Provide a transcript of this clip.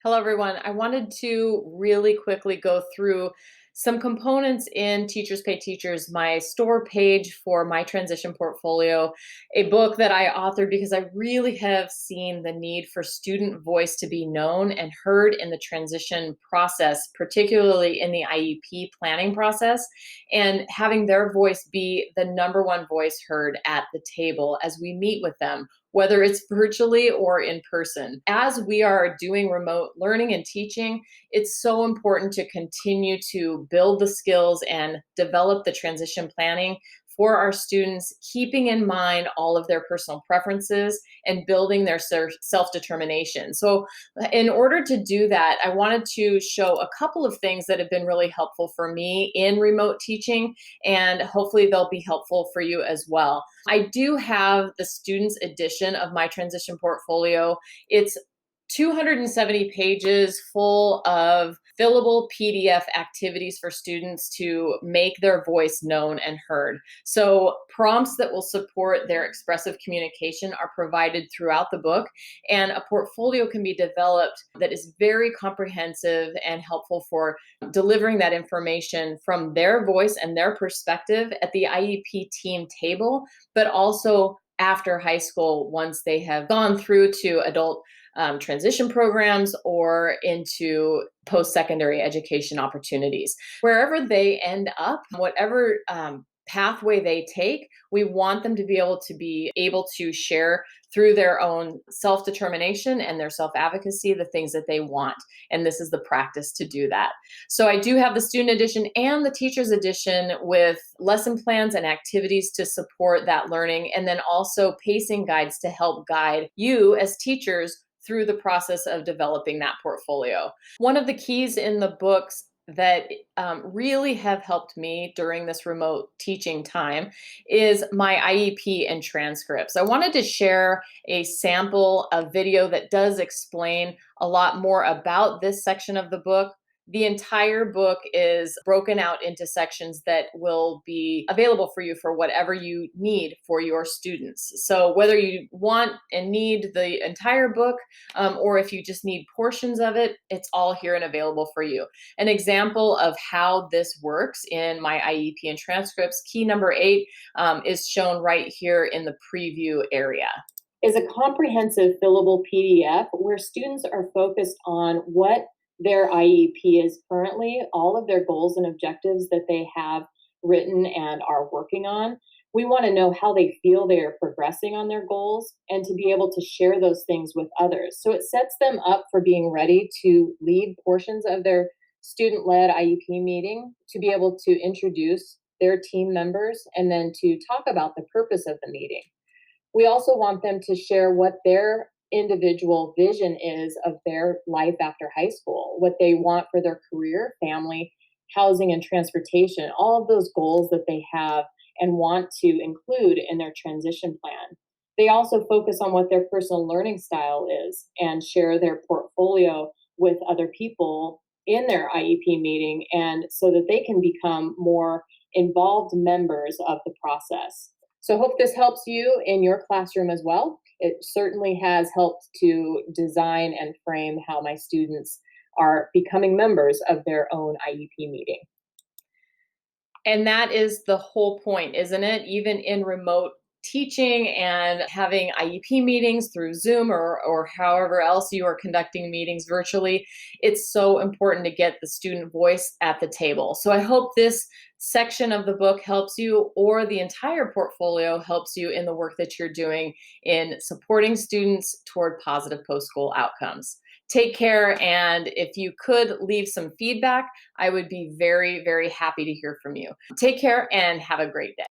Hello, everyone. I wanted to really quickly go through some components in Teachers Pay Teachers, my store page for My Transition Portfolio, a book that I authored because I really have seen the need for student voice to be known and heard in the transition process, particularly in the IEP planning process, and having their voice be the number one voice heard at the table as we meet with them, whether it's virtually or in person. As we are doing remote learning and teaching, it's so important to continue to build the skills and develop the transition planning for our students, keeping in mind all of their personal preferences and building their self-determination. So in order to do that, I wanted to show a couple of things that have been really helpful for me in remote teaching, and hopefully they'll be helpful for you as well. I do have the students edition of My Transition Portfolio. It's 270 pages full of fillable PDF activities for students to make their voice known and heard. So prompts that will support their expressive communication are provided throughout the book, and a portfolio can be developed that is very comprehensive and helpful for delivering that information from their voice and their perspective at the IEP team table, but also after high school once they have gone through to adult transition programs or into post-secondary education opportunities. Wherever they end up, whatever pathway they take, we want them to be able to share through their own self-determination and their self-advocacy the things that they want. And this is the practice to do that. So I do have the student edition and the teachers edition with lesson plans and activities to support that learning, and then also pacing guides to help guide you as teachers through the process of developing that portfolio. One of the keys in the books that really have helped me during this remote teaching time is My IEP and Transcripts. I wanted to share a sample of video that does explain a lot more about this section of the book. The entire book is broken out into sections that will be available for you for whatever you need for your students. So whether you want and need the entire book, or if you just need portions of it, it's all here and available for you. An example of how this works in My IEP and Transcripts, key number 8, is shown right here in the preview area. Is a comprehensive fillable PDF where students are focused on what their IEP is currently, all of their goals and objectives that they have written and are working on. We want to know how they feel they are progressing on their goals and to be able to share those things with others. So it sets them up for being ready to lead portions of their student-led IEP meeting, to be able to introduce their team members, and then to talk about the purpose of the meeting. We also want them to share what their individual vision is of their life after high school, what they want for their career, family, housing, and transportation, all of those goals that they have and want to include in their transition plan. They also focus on what their personal learning style is and share their portfolio with other people in their IEP meeting, and so that they can become more involved members of the process. So I hope this helps you in your classroom as well. It certainly has helped to design and frame how my students are becoming members of their own IEP meeting. And that is the whole point, isn't it? Even in remote teaching and having IEP meetings through Zoom or however else you are conducting meetings virtually, it's so important to get the student voice at the table. So I hope this section of the book helps you, or the entire portfolio helps you in the work that you're doing in supporting students toward positive post-school outcomes. Take care, and if you could leave some feedback, I would be very, very happy to hear from you. Take care and have a great day.